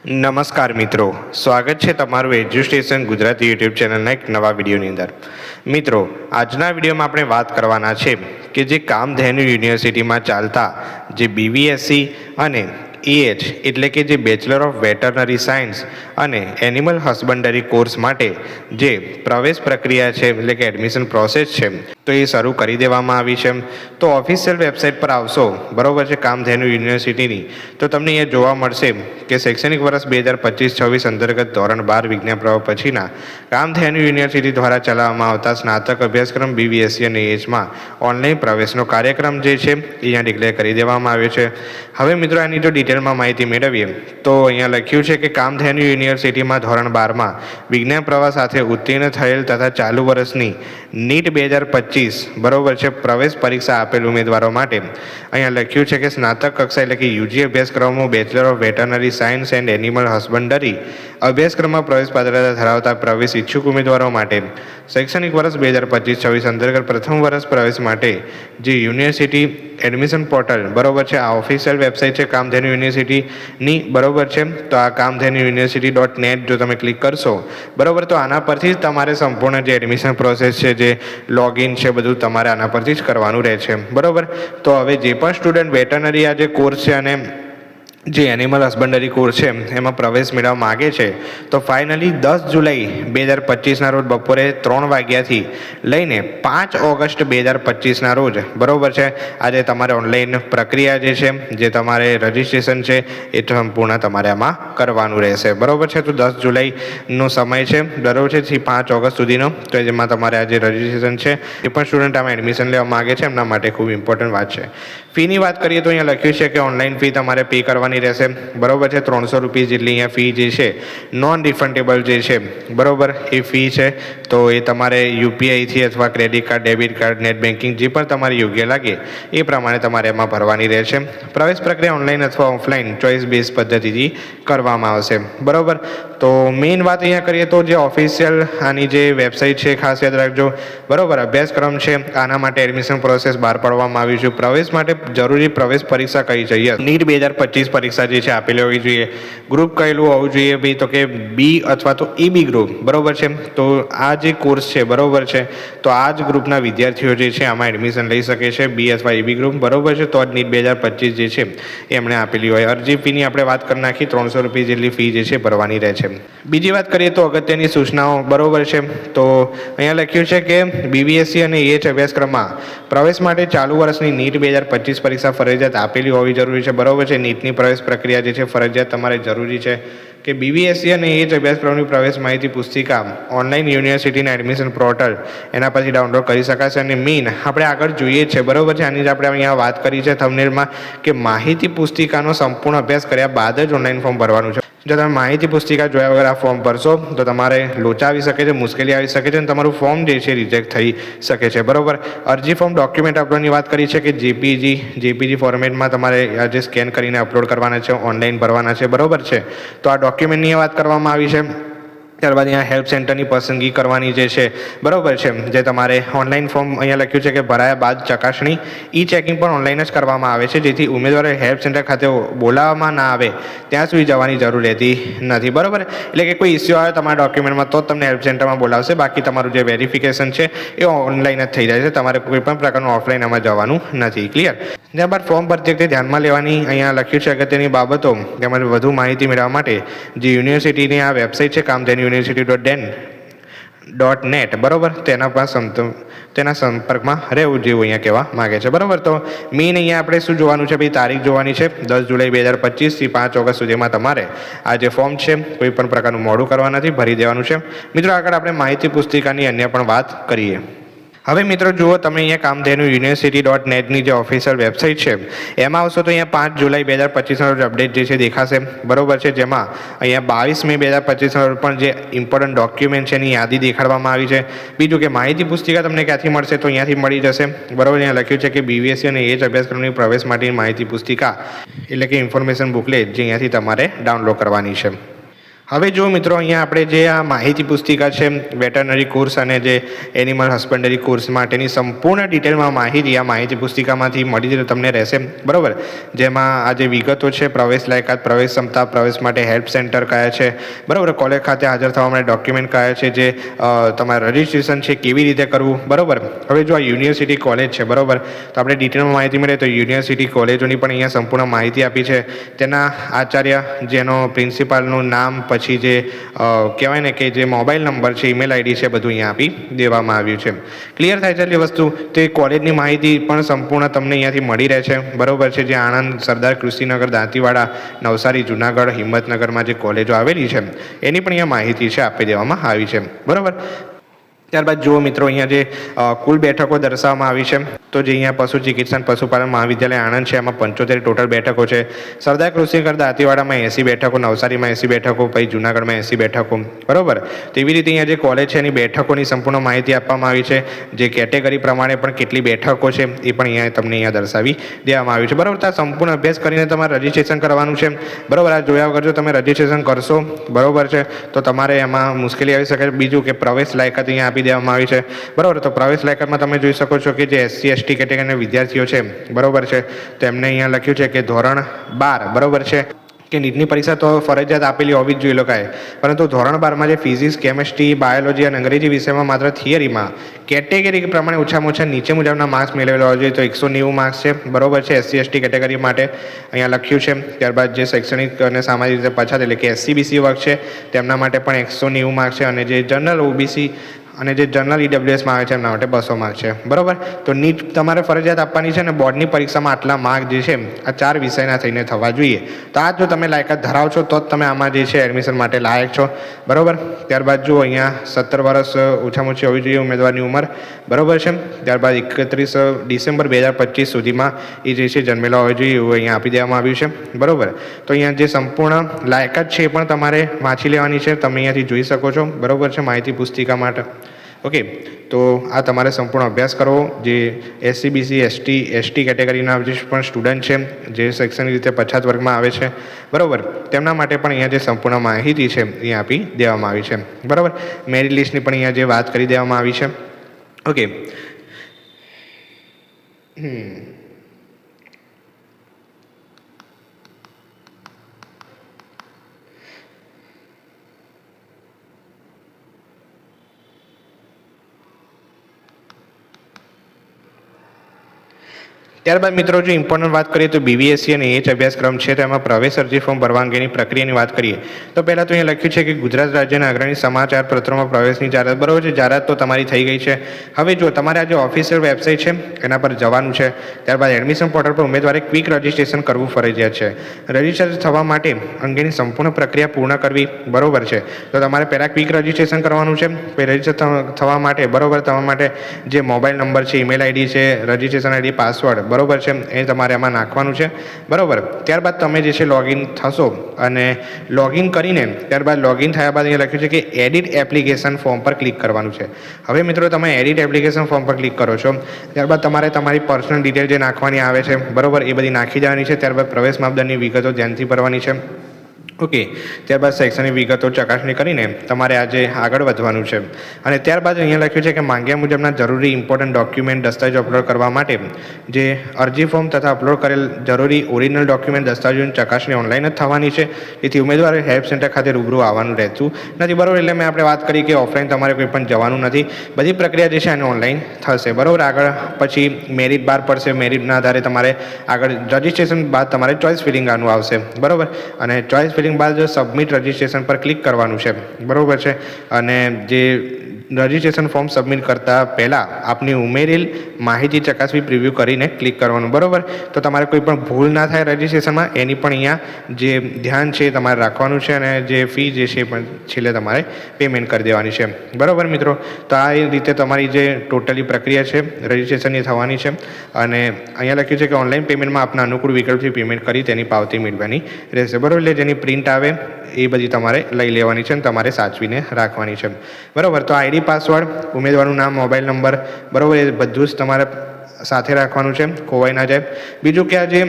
નમસ્કાર મિત્રો, સ્વાગત છે તમારું એજ્યુસ્ટેશન ગુજરાતી યુટ્યુબ ચેનલના એક નવા વિડીયોની અંદર. મિત્રો, આજના વિડીયોમાં આપણે વાત કરવાના છે કે જે કામધેનુ યુનિવર્સિટીમાં ચાલતા જે BVSC અને EH એટલે કે જે બેચલર ઓફ વેટરનરી સાયન્સ અને એનિમલ હસબન્ડરી કોર્સ માટે જે પ્રવેશ પ્રક્રિયા છે એટલે કે એડમિશન પ્રોસેસ છે તો એ શરૂ કરી દેવામાં આવી છે. તો ઓફિશિયલ વેબસાઇટ પર આવશો, બરાબર છે, કામધેનુ યુનિવર્સિટીની, તો તમને અહીંયા જોવા મળશે કે શૈક્ષણિક વર્ષ 2025-26 અંતર્ગત ધોરણ 12 વિજ્ઞાન પ્રવાહ પછીના કામધેનુ યુનિવર્સિટી દ્વારા ચલાવવામાં આવતા સ્નાતક અભ્યાસક્રમ BVSC અને EHમાં ઓનલાઈન પ્રવેશનો કાર્યક્રમ જે છે અહીંયા ડિક્લેર કરી દેવામાં આવ્યો છે. હવે મિત્રો આની જો ડિટેલમાં માહિતી મેળવીએ તો અહીંયા લખ્યું છે કે કામધેનુ યુનિવર્સિટીમાં ધોરણ 12માં વિજ્ઞાન પ્રવાહ સાથે ઉત્તીર્ણ થયેલ તથા ચાલુ વર્ષની NEET 2025 બરાબર છે પ્રવેશ પરીક્ષા આપેલ ઉમેદવારો માટે અહીંયા લખ્યું છે કે સ્નાતક કક્ષા એટલે કે UG અભ્યાસક્રમો bachelor of veterinary science and animal husbandry અભ્યાસક્રમમાં પ્રવેશ પાત્રતા ધરાવતા પ્રવેશ ઈચ્છુક ઉમેદવારો માટે શૈક્ષણિક વર્ષ 2025-26 અંતર્ગત પ્રથમ વર્ષ પ્રવેશ માટે જે યુનિવર્સિટી એડમિશન પોર્ટલ બરાબર છે આ ઓફિશિયલ વેબસાઇટ છે કામધેનુ યુનિવર્સિટીની બરાબર છે. તો આ કામધેનુ યુનિવર્સિટી.net જો તમે ક્લિક કરશો બરાબર તો આના પરથી જ તમારે સંપૂર્ણ જે એડમિશન પ્રોસેસ છે જે લોગિન છે બધું તમારે આના પરથી જ કરવાનું રહે છે બરાબર. તો હવે જે પણ સ્ટુડન્ટ વેટરનરી આ જે કોર્સ છે અને જે એનિમલ હસબન્ડરી કોર્સ છે એમાં પ્રવેશ મેળવવા માગે છે તો ફાઇનલી 10 જુલાઈ 2025ના રોજ બપોરે 3 વાગ્યાથી લઈને 5 ઓગસ્ટ 2025ના રોજ બરાબર છે આજે તમારે ઓનલાઈન પ્રક્રિયા જે તમારે રજિસ્ટ્રેશન છે એ સંપૂર્ણ તમારે આમાં કરવાનું રહેશે બરાબર છે. તો 10 જુલાઈનો સમય છે બરાબર છે થી 5 ઓગસ્ટ સુધીનો, તો જેમાં તમારે આ જે રજિસ્ટ્રેશન છે એ પણ સ્ટુડન્ટ આમાં એડમિશન લેવા માગે છે એમના માટે ખૂબ ઇમ્પોર્ટન્ટ વાત છે. ફીની વાત કરીએ તો અહીંયા લખ્યું છે કે ઓનલાઈન ફી તમારે પે કરવાની રહેશે બરાબર છે. 300 રૂપિયા જેટલી અહીંયા ફી જે છે નોન રિફંડેબલ જે છે બરાબર એ ફી છે. તો એ તમારે UPIથી અથવા credit card, debit card, net banking જે પણ તમારે યોગ્ય લાગે એ પ્રમાણે તમારે એમાં ભરવાની રહેશે. પ્રવેશ પ્રક્રિયા ઓનલાઈન અથવા ઓફલાઈન ચોઇસ બેઝ પદ્ધતિથી કરવામાં આવશે બરાબર. તો મેઇન વાત અહીંયા કરીએ તો જે ઓફિશિયલ આની જે વેબસાઇટ છે ખાસ યાદ રાખજો બરાબર. અભ્યાસક્રમ છે આના માટે એડમિશન પ્રોસેસ બહાર પાડવામાં આવી છે. પ્રવેશ માટે જરૂરી પ્રવેશ પરીક્ષા કઈ છે? NEET 2025 પરીક્ષા જે છે આપેલી હોવી જોઈએ. ગ્રુપ કયેલું હોવું જોઈએ ભાઈ, તો કે B અથવા તો EB ગ્રુપ બરાબર છે. તો આ જે કોર્સ છે બરાબર છે તો આ જ ગ્રુપના વિદ્યાર્થીઓ જે છે આમાં એડમિશન લઈ શકે છે, B અથવા EB ગ્રુપ બરાબર છે. તો NEET 2025 જે છે એમણે આપેલી હોય. અરજી ફીની આપણે વાત કરી નાખી, 300 રૂપિયા જેટલી ફી જે છે ભરવાની રહે છે. બીજી વાત કરીએ તો અગત્યની સૂચનાઓ બરાબર છે. તો અહીંયા લખ્યું છે કે BVSC અને EH અભ્યાસક્રમમાં પ્રવેશ માટે ચાલુ વર્ષની NEET 2025 પરીક્ષા ફરજિયાત આપેલી હોવી જરૂરી છે બરાબર છે. નીટની પ્રવેશ પ્રક્રિયા જે છે ફરજિયાત તમારે જરૂરી છે કે BVSC અને EH અભ્યાસક્રમની પ્રવેશ માહિતી પુસ્તિકા ઓનલાઈન યુનિવર્સિટીના એડમિશન પોર્ટલ એના પરથી ડાઉનલોડ કરી શકાશે. અને મેઇન આપણે આગળ જોઈએ છે બરાબર છે, આની જ આપણે અહીંયા વાત કરી છે થંબનેલમાં કે માહિતી પુસ્તિકાનો સંપૂર્ણ અભ્યાસ કર્યા બાદ જ ઓનલાઈન ફોર્મ ભરવાનું છે. જો તમે માહિતી પુસ્તિકા જોયા વગર આ ફોર્મ ભરશો તો તમારે લોચા આવી શકે છે, મુશ્કેલી આવી શકે છે અને તમારું ફોર્મ જે છે રિજેક્ટ થઈ શકે છે બરાબર. અરજી ફોર્મ ડોક્યુમેન્ટ અપલોડની વાત કરી છે કે JPG ફોર્મેટમાં તમારે આજે સ્કેન કરીને અપલોડ કરવાના છે, ઓનલાઈન ભરવાના છે બરાબર છે. તો આ ડોક્યુમેન્ટની વાત કરવામાં આવી છે. ત્યારબાદ અહીંયા હેલ્પ સેન્ટરની પસંદગી કરવાની જે છે બરાબર છે. જે તમારે ઓનલાઈન ફોર્મ અહીંયા લખ્યું છે કે ભરાયા બાદ ચકાસણી ચેકિંગ પણ ઓનલાઈન જ કરવામાં આવે છે, જેથી ઉમેદવારે હેલ્પ સેન્ટર ખાતે બોલાવવામાં ના આવે ત્યાં સુધી જવાની જરૂર રહેતી નથી બરાબર. એટલે કે કોઈ ઇસ્યુ આવે તમારા ડોક્યુમેન્ટમાં તો જ તમને હેલ્પ સેન્ટરમાં બોલાવશે, બાકી તમારું જે વેરિફિકેશન છે એ ઓનલાઈન જ થઈ જાય છે. તમારે કોઈ પણ પ્રકારનું ઓફલાઈન આમાં જવાનું નથી. ક્લિયર? ત્યારબાદ ફોર્મ ભરતી વખતે ધ્યાનમાં લેવાની અહીંયા લખ્યું છે અગત્યની બાબતો તેમજ વધુ માહિતી મેળવવા માટે જે યુનિવર્સિટીની આ વેબસાઇટ છે કામધેનુ university.net બરાબર તેના સંપર્કમાં રહેવું જેવું અહીંયા કહેવા માગે છે બરાબર. તો મેઇન અહીંયા આપણે શું જોવાનું છે ભાઈ, તારીખ જોવાની છે 10 જુલાઈ 2025 થી 5 ઓગસ્ટ સુધીમાં તમારે આ જે ફોર્મ છે કોઈ પણ પ્રકારનું મોડું કરવા નથી, ભરી દેવાનું છે. મિત્રો આગળ આપણે માહિતી પુસ્તિકાની અન્ય પણ વાત કરીએ. હવે મિત્રો જુઓ તમે અહીંયા કામધેનુ યુનિવર્સિટી.netની જે ઓફિશિયલ વેબસાઇટ છે એમાં આવશો તો અહીંયા 5 જુલાઈ 2025ના રોજ અપડેટ જે છે દેખાશે બરાબર છે. જેમાં અહીંયા 22 મે 2025ના રોજ પણ જે ઇમ્પોર્ટન્ટ ડોક્યુમેન્ટ છે એની યાદી દેખાડવામાં આવી છે. બીજું કે માહિતી પુસ્તિકા તમને ક્યાંથી મળશે તો અહીંયાથી મળી જશે બરાબર. અહીંયા લખ્યું છે કે BVSC અને EH અભ્યાસક્રમની પ્રવેશ માટેની માહિતી પુસ્તિકા એટલે કે ઇન્ફોર્મેશન બુકલેટ જે અહીંયાથી તમારે ડાઉનલોડ કરવાની છે. હવે જો મિત્રો અહીંયા આપણે જે આ માહિતી પુસ્તિકા છે વેટરનરી કોર્સ અને જે એનિમલ હસબન્ડરી કોર્સ માટેની સંપૂર્ણ ડિટેલમાં માહિતી આ માહિતી પુસ્તિકામાંથી મળી તમને રહેશે, બરાબર. જેમાં આ જે વિગતો છે, પ્રવેશ લાયકાત, પ્રવેશ ક્ષમતા, પ્રવેશ માટે હેલ્પ સેન્ટર કયા છે, બરાબર, કોલેજ ખાતે હાજર થવા માટે ડોક્યુમેન્ટ કયા છે, જે તમારું રજિસ્ટ્રેશન છે કેવી રીતે કરવું, બરાબર. હવે જો આ યુનિવર્સિટી કોલેજ છે, બરાબર, તો આપણે ડિટેલમાં માહિતી મળે તો યુનિવર્સિટી કોલેજોની પણ અહીંયા સંપૂર્ણ માહિતી આપી છે. તેના આચાર્ય, જેનો પ્રિન્સિપાલનું નામ, પછી જે કહેવાય ને કે જે મોબાઈલ નંબર છે, ઈમેલ આઈડી છે, બધું અહીંયા આપી દેવામાં આવ્યું છે. ક્લિયર થાય છે એટલી વસ્તુ. તે કોલેજની માહિતી પણ સંપૂર્ણ તમને અહીંયાથી મળી રહે છે, બરાબર છે. જે આણંદ, સરદાર કૃષિનગર, દાંતીવાડા, નવસારી, જુનાગઢ, હિંમતનગરમાં જે કોલેજો આવેલી છે એની પણ અહીંયા માહિતી છે આપી દેવામાં આવી છે, બરાબર. ત્યારબાદ જુઓ મિત્રો, અહીંયા જે કુલ બેઠકો દર્શાવવામાં આવી છે, તો જે અહીંયા પશુ ચિકિત્સા પશુપાલન મહાવિદ્યાલય આણંદ છે એમાં 75 ટોટલ બેઠકો છે. સરદાર કૃષિનગર દાંતીવાડામાં 80 બેઠકો, નવસારીમાં 80 બેઠકો, પછી જુનાગઢમાં 80 બેઠકો, બરાબર. તેવી રીતે અહીંયા જે કોલેજ છે એની બેઠકોની સંપૂર્ણ માહિતી આપવામાં આવી છે. જે કેટેગરી પ્રમાણે પણ કેટલી બેઠકો છે એ પણ અહીંયા તમને અહીંયા દર્શાવી દેવામાં આવ્યું છે, બરાબર. તો આ સંપૂર્ણ અભ્યાસ કરીને તમારે રજિસ્ટ્રેશન કરવાનું છે, બરાબર. આ જોયા વગર જો તમે રજિસ્ટ્રેશન કરશો, બરાબર છે, તો તમારે એમાં મુશ્કેલી આવી શકે. બીજું કે પ્રવેશ લાયકાત અહીંયા દેવામાં આવી છે, બરાબર. તો પ્રવેશ લાયકાતમાં તમે જોઈ શકો છો કે જે SC ST કેટેગરીના વિદ્યાર્થીઓ છે, બરાબર છે, તો એમને અહીંયા લખ્યું છે કે ધોરણ 12, બરાબર છે, કે નીટની પરીક્ષા તો ફરજિયાત આપેલી હોવી જ જોઈએ લોકોએ, પરંતુ ધોરણ 12માં જે ફિઝિક્સ, કેમેસ્ટ્રી, બાયોલોજી અને અંગ્રેજી વિષયમાં માત્ર થિયરીમાં કેટેગરી પ્રમાણે ઓછામાં ઓછા નીચે મુજબના માર્ક્સ મેળવેલા હોવા જોઈએ. તો 190 માર્ક્સ છે, બરાબર છે, SC ST કેટેગરી માટે અહીંયા લખ્યું છે. ત્યારબાદ જે શૈક્ષણિક અને સામાજિક રીતે પછાત એટલે કે SC BC વર્ગ છે તેમના માટે પણ 190 માર્ક્સ છે, અને જે જનરલ OBC અને જે જનરલ EWSમાં આવે છે એમના માટે 200 માર્ક છે, બરાબર. તો નીટ તમારે ફરજિયાત આપવાની છે, અને બોર્ડની પરીક્ષામાં આટલા માર્ક જે છે આ 4 વિષયના થઈને થવા જોઈએ. તો આ જો તમે લાયકાત ધરાવો છો તો જ તમે આમાં જે છે એડમિશન માટે લાયક છો, બરાબર. ત્યારબાદ જુઓ, અહીંયા 17 વર્ષ ઓછામાં ઓછી હોવી જોઈએ ઉમેદવારની ઉંમર, બરાબર છે. ત્યારબાદ 31 ડિસેમ્બર 2025 સુધીમાં એ જે છે જન્મેલા હોવા જોઈએ એવું અહીંયા આપી દેવામાં આવ્યું છે, બરાબર. તો અહીંયા જે સંપૂર્ણ લાયકાત છે એ પણ તમારે વાંચી લેવાની છે, તમે અહીંયાથી જોઈ શકો છો, બરાબર છે, માહિતી પુસ્તિકા માટે. ઓકે, તો આ તમારે સંપૂર્ણ અભ્યાસ કરવો. જે SC BC ST કેટેગરીના જે પણ સ્ટુડન્ટ છે, જે શૈક્ષણિક રીતે પછાત વર્ગમાં આવે છે, બરાબર, તેમના માટે પણ અહીંયા જે સંપૂર્ણ માહિતી છે એ આપી દેવામાં આવી છે, બરાબર. મેરિટ લિસ્ટની પણ અહીંયા જે વાત કરી દેવામાં આવી છે. ઓકે, ત્યારબાદ મિત્રો જો ઇમ્પોર્ટન્ટ વાત કરીએ તો BVSC અને AH અભ્યાસક્રમ છે, તેમાં પ્રવેશ અરજી ફોર્મ ભરવા અંગેની પ્રક્રિયાની વાત કરીએ તો પહેલાં તો અહીંયા લખ્યું છે કે ગુજરાત રાજ્યના અગ્રણી સમાચાર પત્રોમાં પ્રવેશની જાહેરાત, બરાબર છે. જાહેરાત તો તમારી થઈ ગઈ છે. હવે જો તમારે આ જે ઓફિશિયલ વેબસાઇટ છે એના પર જવાનું છે. ત્યારબાદ એડમિશન પોર્ટલ પર ઉમેદવારે ક્વિક રજિસ્ટ્રેશન કરવું ફરજિયાત છે. રજિસ્ટ્રેશન થવા માટે અંગેની સંપૂર્ણ પ્રક્રિયા પૂર્ણ કરવી, બરાબર છે. તો તમારે પહેલાં ક્વિક રજિસ્ટ્રેશન કરવાનું છે. રજિસ્ટ્રેશન થવા માટે, બરાબર, તમારા માટે જે મોબાઈલ નંબર છે, ઈમેલ આઈડી છે, રજિસ્ટ્રેશન આઈડી, પાસવર્ડ, બરાબર છે, એ તમારે એમાં નાખવાનું છે, બરાબર. ત્યારબાદ તમે જે છે લોગિન થશો, અને લોગિન કરીને ત્યારબાદ લોગિન થયા બાદ અહીંયા લખ્યું છે કે એડિટ એપ્લિકેશન ફોર્મ પર ક્લિક કરવાનું છે. હવે મિત્રો તમે એડિટ એપ્લિકેશન ફોર્મ પર ક્લિક કરો છો, ત્યારબાદ તમારે તમારી પર્સનલ ડિટેલ જે નાખવાની આવે છે, બરાબર, એ બધી નાખી દેવાની છે. ત્યારબાદ પ્રવેશ માપદંડની વિગતો ધ્યાનથી ભરવાની છે. ઓકે, ત્યારબાદ શૈક્ષણિક વિગતો ચકાસણી કરીને તમારે આજે આગળ વધવાનું છે. અને ત્યારબાદ અહીંયા લખ્યું છે કે માંગ્યા મુજબના જરૂરી ઇમ્પોર્ટન્ટ ડોક્યુમેન્ટ દસ્તાવેજો અપલોડ કરવા માટે જે અરજી ફોર્મ તથા અપલોડ કરેલ જરૂરી ઓરિજિનલ ડોક્યુમેન્ટ દસ્તાવેજોની ચકાસણી ઓનલાઈન જ થવાની છે. તેથી ઉમેદવારે હેલ્પ સેન્ટર ખાતે રૂબરૂ આવવાનું રહેતું નથી, બરાબર. એટલે મેં આપણે વાત કરી કે ઓફલાઈન તમારે કોઈ પણ જવાનું નથી, બધી પ્રક્રિયા જે છે એને ઓનલાઈન થશે, બરાબર. આગળ પછી મેરિટ બહાર પડશે, મેરિટના આધારે તમારે આગળ રજિસ્ટ્રેશન બાદ તમારે ચોઇસ ફિલિંગ આનું આવશે, બરાબર. અને ચોઇસ ફિલિંગ બાદ સબમિટ રજિસ્ટ્રેશન પર ક્લિક કરવાનું છે, બરાબર છે. અને જે રજિસ્ટ્રેશન ફોર્મ સબમિટ કરતા પહેલાં આપની ઉમેરેલ માહિતી ચકાસવી પ્રિવ્યૂ કરીને ક્લિક કરવાનું, બરાબર. તો તમારે કોઈ પણ ભૂલ ના થાય રજિસ્ટ્રેશનમાં એની પણ અહીંયા જે ધ્યાન છે તમારે રાખવાનું છે, અને જે ફી જે છે પણ છેલ્લે તમારે પેમેન્ટ કરી દેવાની છે, બરાબર મિત્રો. તો આ રીતે તમારી જે ટોટલી પ્રક્રિયા છે રજિસ્ટ્રેશનની થવાની છે. અને અહીંયા લખ્યું છે કે ઓનલાઈન પેમેન્ટમાં આપના અનુકૂળ વિકલ્પથી પેમેન્ટ કરી તેની પાવતી મેળવવાની રહેશે, બરાબર. એટલે જેની પ્રિન્ટ આવે એ બધી તમારે લઈ લેવાની છે અને તમારે સાચવીને રાખવાની છે, બરાબર. તો આઈડી, પાસવર્ડ, ઉમેદવારનું નામ, મોબાઈલ નંબર, બરાબર, એ બધું જ તમારે સાથે રાખવાનું છે, ખોવાઈ ના જાય. બીજું કે આ જે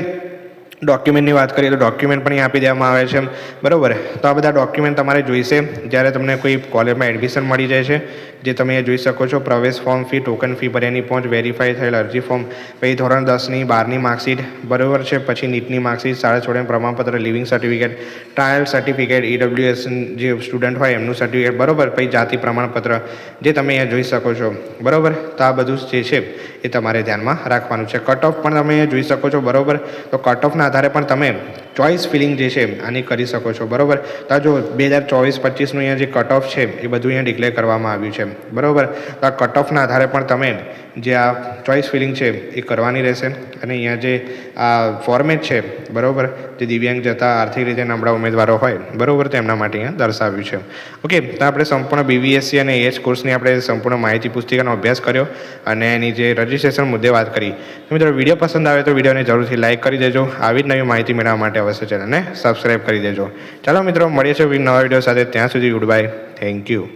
ડોક્યુમેન્ટની વાત કરીએ તો ડોક્યુમેન્ટ પણ અહીં આપી દેવામાં આવે છે બરાબર. તો આ બધા ડોક્યુમેન્ટ તમારે જોઈશે જ્યારે તમને કોઈ કોલેજમાં એડમિશન મળી જાય છે, જે તમે જોઈ શકો છો. પ્રવેશ ફોર્મ ફી, ટોકન ફી ભર્યાની પહોંચ, વેરીફાઈ થયેલ અરજી ફોર્મ, પછી ધોરણ 10ની 12ની માર્કશીટ બરાબર છે, પછી નીટની માર્કશીટ, શાળા છોડીને પ્રમાણપત્ર, leaving certificate, trial certificate, EWS જે સ્ટુડન્ટ હોય એમનું સર્ટિફિકેટ બરાબર, પછી જાતિ પ્રમાણપત્ર જે તમે અહીંયા જોઈ શકો છો બરાબર. તો આ બધું જે છે એ તમારે ધ્યાનમાં રાખવાનું છે. કટ ઓફ પણ તમે જોઈ શકો છો બરાબર. તો કટ ઓફના આધારે પણ તમે ચોઇસ ફિલિંગ જે છે આની કરી શકો છો બરાબર. તો જો 2024-25નું અહીંયા જે કટ ઓફ છે એ બધું અહીંયા ડિક્લેર કરવામાં આવ્યું છે બરાબર. તો આ કટ ઓફના આધારે પણ તમે જે આ ચોઇસ ફિલિંગ છે એ કરવાની રહેશે. અને અહીંયા જે આ ફોર્મેટ છે બરાબર, જે દિવ્યાંગ જતા આર્થિક રીતે નબળા ઉમેદવારો હોય બરાબર, તો એમના માટે અહીંયા દર્શાવ્યું છે. ઓકે, તો આપણે સંપૂર્ણ BVSC અને AH કોર્સની આપણે સંપૂર્ણ માહિતી પુસ્તિકાનો અભ્યાસ કર્યો અને એની જે રજિસ્ટ્રેશન મુદ્દે વાત કરી. તો મિત્રો વિડીયો પસંદ આવે તો વિડીયોને જરૂરથી લાઇક કરી દેજો. આવી જ નવી માહિતી મેળવવા માટે અવશ્ય ચેનલને સબસ્ક્રાઈબ કરી દેજો. ચાલો મિત્રો, મળીએ છીએ નવા વિડીયો સાથે. ત્યાં સુધી ગુડ બાય. Thank you.